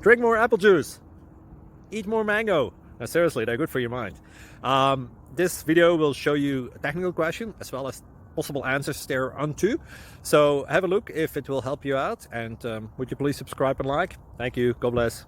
Drink more apple juice. Eat more mango. No, seriously, they're good for your mind. This video will show you a technical question as well as possible answers thereunto. So have a look if it will help you out, and would you please subscribe and like? Thank you. God bless.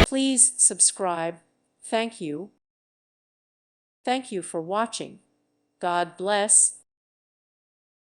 Please subscribe. Thank you. Thank you for watching. God bless.